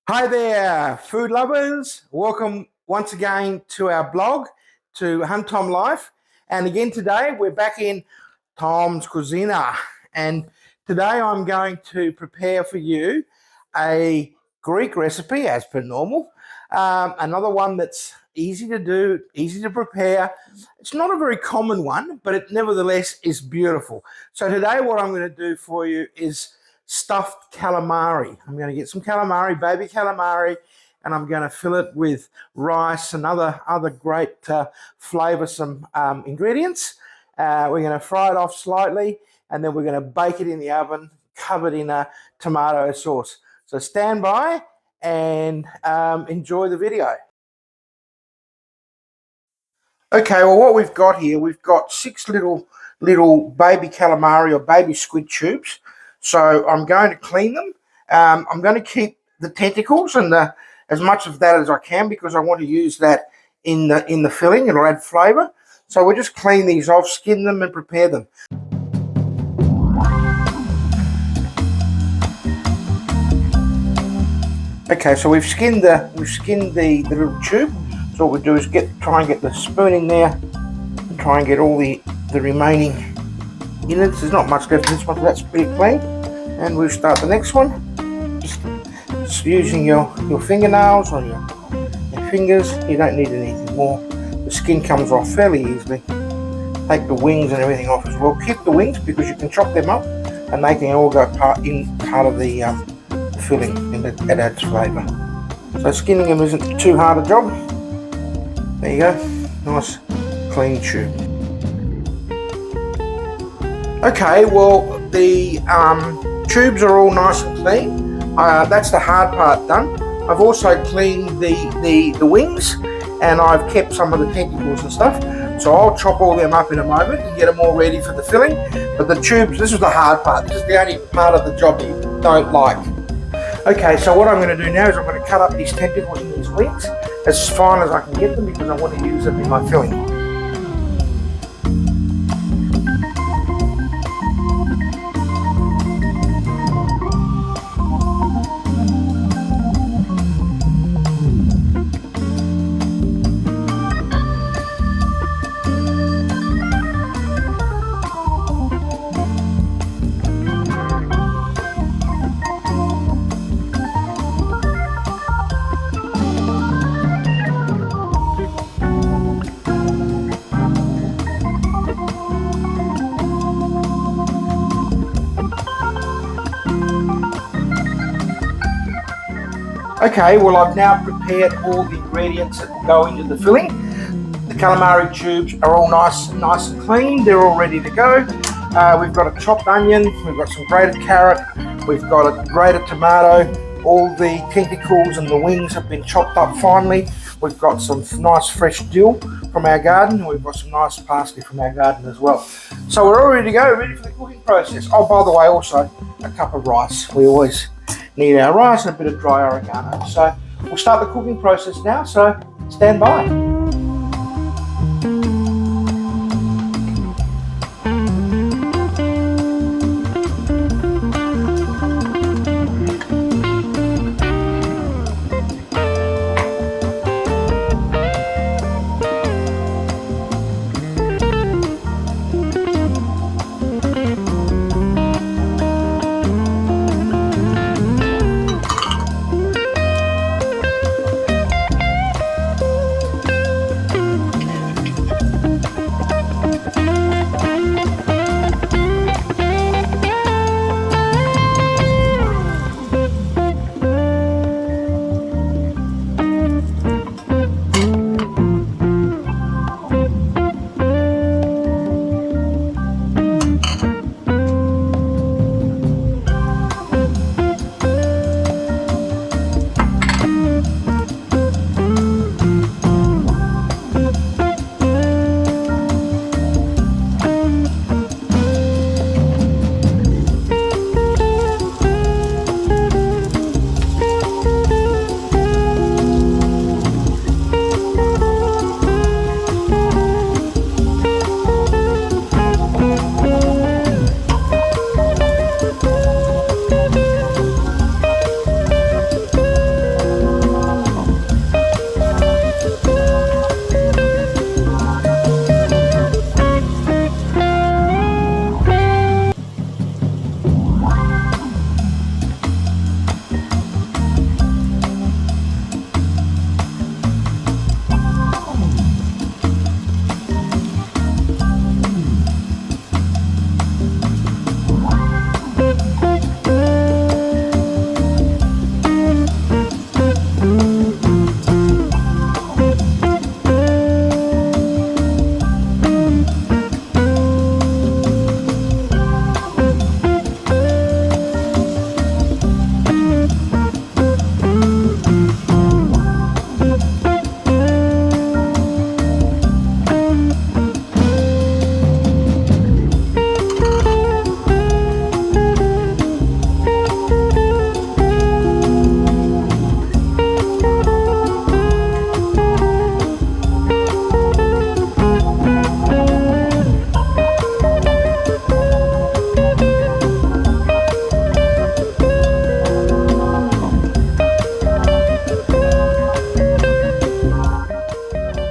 Hi there, food lovers. Welcome once again to our blog, to Hunt Tom Life. And again today, we're back in Tom's Kouzina. And today I'm going to prepare for you a Greek recipe, as per normal. Another one that's easy to do, easy to prepare. It's not a very common one, but it nevertheless is beautiful. So today what I'm going to do for you is stuffed calamari. I'm going to get some calamari, baby calamari, and I'm going to fill it with rice and other great flavoursome ingredients. We're going to fry it off slightly, and then we're going to bake it in the oven, covered in a tomato sauce. So stand by and enjoy the video. Okay, well, what we've got here, we've got 6 little baby calamari or baby squid tubes. So I'm going to clean them. I'm going to keep the tentacles and as much of that as I can, because I want to use that in the filling. It'll add flavour. So we'll just clean these off, skin them, and prepare them. Okay, so we've skinned the little tube. So what we do is try and get the spoon in there, and try and get all the remaining innards. There's not much left in this one, so that's pretty clean. And we'll start the next one. Just using your fingernails or your fingers. You don't need anything more. The skin comes off fairly easily. Take the wings and everything off as well. Keep the wings because you can chop them up and they can all go part of the filling, and it adds flavour. So skinning them isn't too hard a job. There you go. Nice clean tube. Okay, well, the tubes are all nice and clean. That's the hard part done. I've also cleaned the wings, and I've kept some of the tentacles and stuff. So I'll chop all them up in a moment and get them all ready for the filling. But the tubes, this is the hard part. This is the only part of the job you don't like. Okay, so what I'm going to do now is I'm going to cut up these tentacles and these wings as fine as I can get them, because I want to use them in my filling. Okay, well, I've now prepared all the ingredients that will go into the filling. The calamari tubes are all nice and clean. They're all ready to go. We've got a chopped onion, we've got some grated carrot, we've got a grated tomato. All the tentacles and the wings have been chopped up finely. We've got some nice fresh dill from our garden. We've got some nice parsley from our garden as well. So we're all ready to go, ready for the cooking process. Oh, by the way, also a cup of rice. We always need our rice and a bit of dry oregano. So we'll start the cooking process now, so stand by.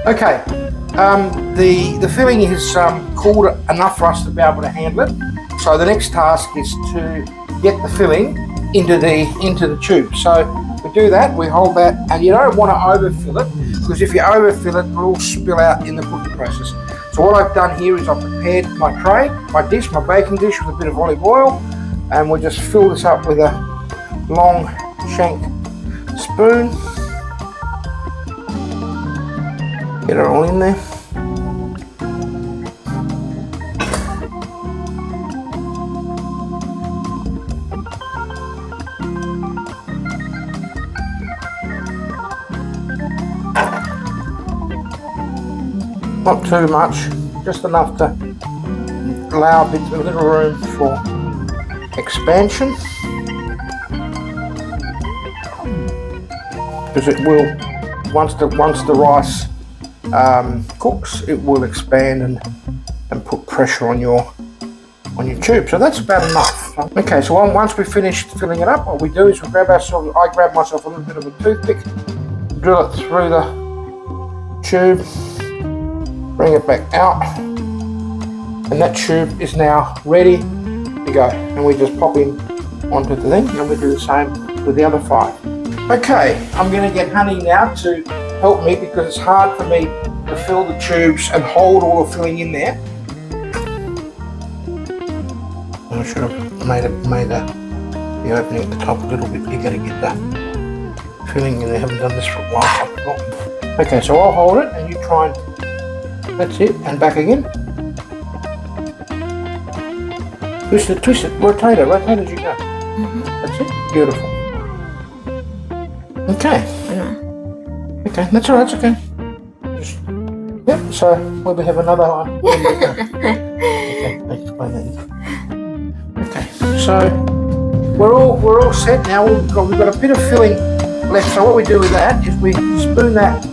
Okay, the filling is cooled enough for us to be able to handle it. So the next task is to get the filling into the tube. So we do that, we hold that, and you don't want to overfill it, because if you overfill it, it'll all spill out in the cooking process. So what I've done here is I've prepared my tray, my dish, my baking dish with a bit of olive oil, and we'll just fill this up with a long shank spoon. Get it all in there. Not too much, just enough to allow a little room for expansion, because it will, once the rice cooks, it will expand and put pressure on your tube. So that's about enough. Okay, so once we've finished filling it up, what we do is we grab ourselves, I grab myself a little bit of a toothpick, drill it through the tube, bring it back out, and that tube is now ready to go. And we just pop in onto the thing, and we do the same with the other 5. Okay, I'm going to get Honey now to help me, because it's hard for me to fill the tubes and hold all the filling in there. I should have made the opening at the top a little bit bigger to get the filling in. I haven't done this for a while. Okay, so I'll hold it and you try and, that's it, and back again. Twist it, rotate it as you go. That's it, beautiful. Okay. Okay, that's all right, that's okay. Yep, so we'll have another one. Okay, explain that. Okay, so we're all set now. We've got a bit of filling left. So what we do with that is we spoon that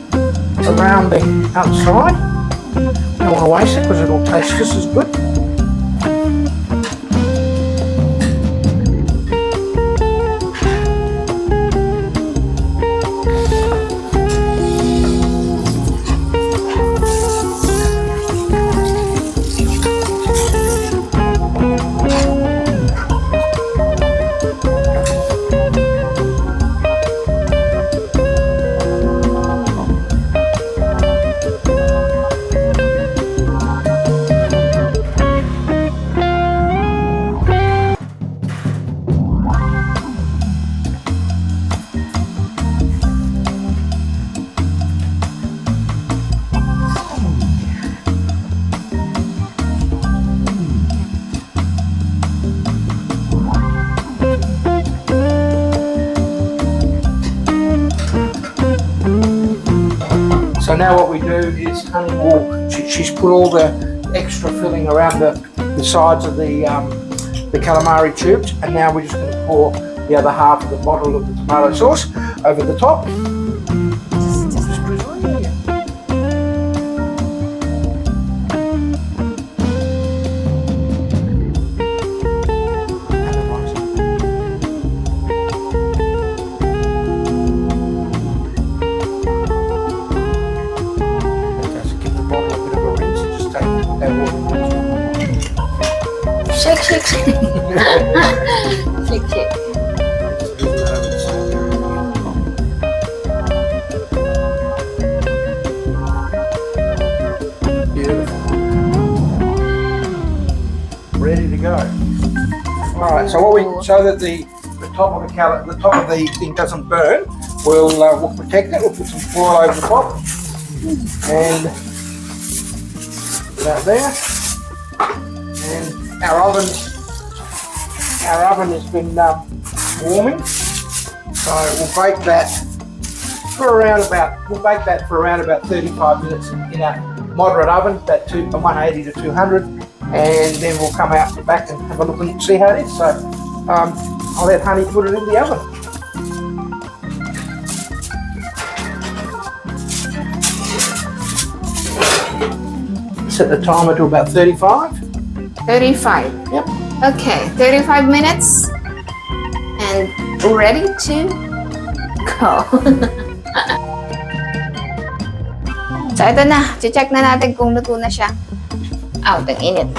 around the outside. Don't want to waste it because it'll taste just as good. So now what we do is Honey will, she's put all the extra filling around the sides of the calamari tubes, and now we're just going to pour the other half of the bottle of the tomato sauce over the top. Just drizzle it in. Shake, shake, shake. Shake, shake. Beautiful. Ready to go. All right. So so that the top of the thing doesn't burn, we'll protect it. We'll put some foil over the top, and that there. And our oven has been warming, so we'll bake that for around about 35 minutes in a moderate oven, about 180 to 200, and then we'll come out back and have a look and see how it is. So I'll let Honey put it in the oven. Set the timer to about 35. 35. Yep. Okay, 35 minutes and ready to go. So, ito na. Check na natin kung luto na siya. Out, ang init.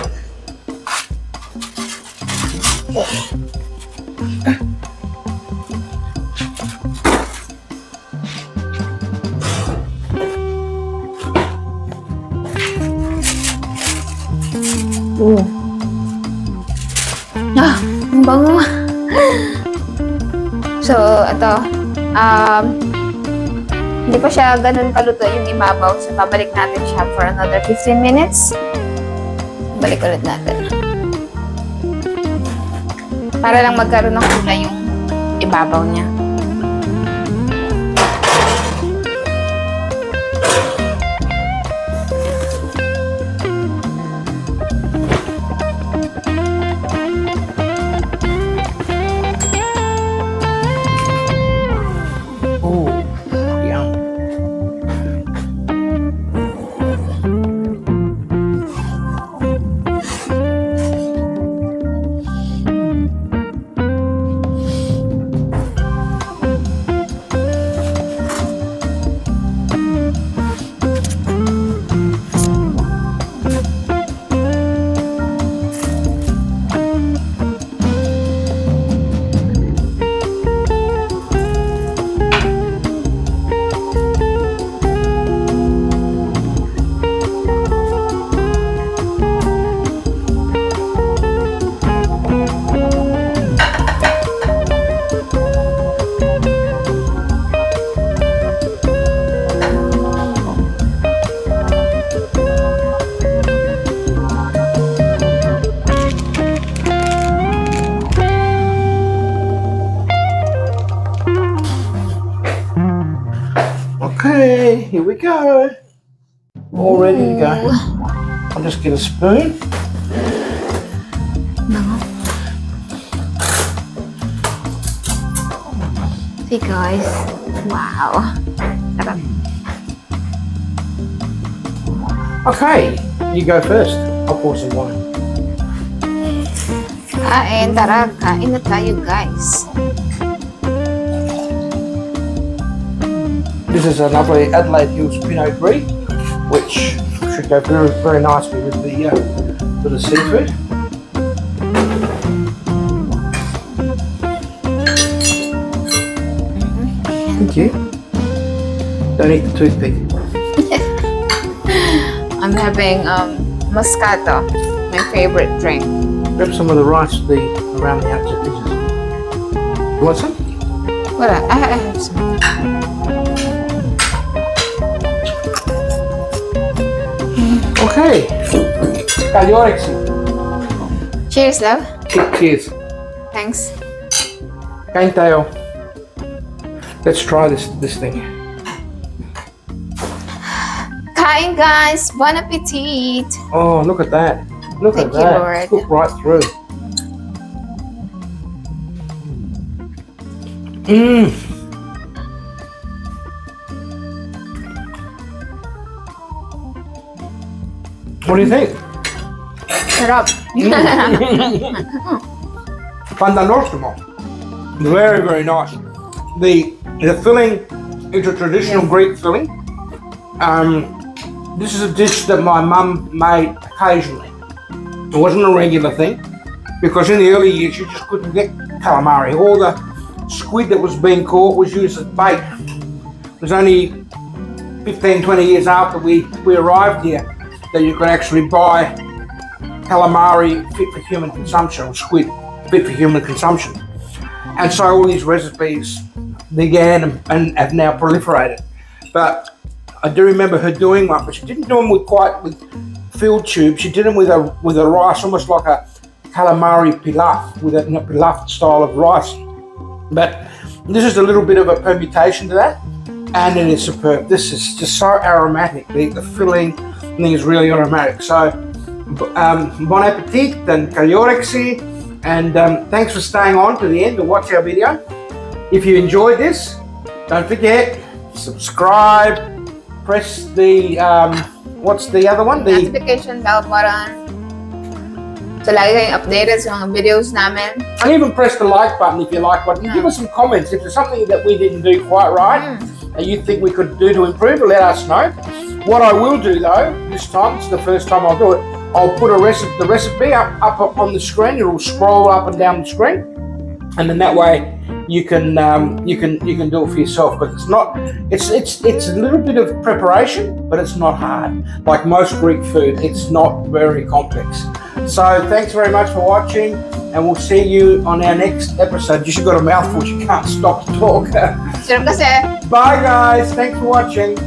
Ang bango. So, ito. Hindi pa siya ganun kaluto yung ibabaw. So, babalik natin siya for another 15 minutes. Balik ulit natin. Para lang magkaroon ng kulay yung ibabaw niya. Okay, here we go. All ready to go. I'll just get a spoon. See guys. Wow. Sarap. Okay, you go first. I'll pour some wine. Kain, tara. Kain na tayo guys. This is a lovely Adelaide Hills Pinot Gris, which should go very, very nicely with the seafood. Thank you. Don't eat the toothpick. I'm having Moscato, my favorite drink. Grab some of the rice around the outside pieces. You want some? Wala, I have some. Okay. Orexi. Cheers, love. Cheers. Thanks. Kain Tayo. Let's try this thing. Kain, guys. Bon appetit. Oh, look at that. Look Thank at you, that. Lord. Cook right through. Mmm. What do you think? Sarap. Fantastico. Very, very nice. The filling is a traditional Greek filling. This is a dish that my mum made occasionally. It wasn't a regular thing because in the early years you just couldn't get calamari. All the squid that was being caught was used as bait. It was only 15, 20 years after we arrived here that you could actually buy calamari fit for human consumption, or squid fit for human consumption. And so all these recipes began and have now proliferated. But I do remember her doing one, but she didn't do them with filled tubes. She did them with a rice, almost like a calamari pilaf, with a pilaf style of rice. But this is a little bit of a permutation to that, and it is superb. This is just so aromatic. The filling is really aromatic. So, bon appetit and Orexi, and thanks for staying on to the end to watch our video. If you enjoyed this, don't forget, subscribe, press the, what's the other one? The Notification bell button. So, lagi kayong updated sa mga videos namin. And even press the like button if you like what. Give us some comments if there's something that we didn't do quite right and you think we could do to improve, let us know. What I will do though, this time, it's the first time I'll do it, I'll put the recipe up on the screen. It'll scroll up and down the screen, and then that way you can do it for yourself. But it's a little bit of preparation, but it's not hard. Like most Greek food, it's not very complex. So thanks very much for watching, and we'll see you on our next episode. You should got a mouthful, you can't stop to talk. Sarap kasi. Bye guys, thanks for watching.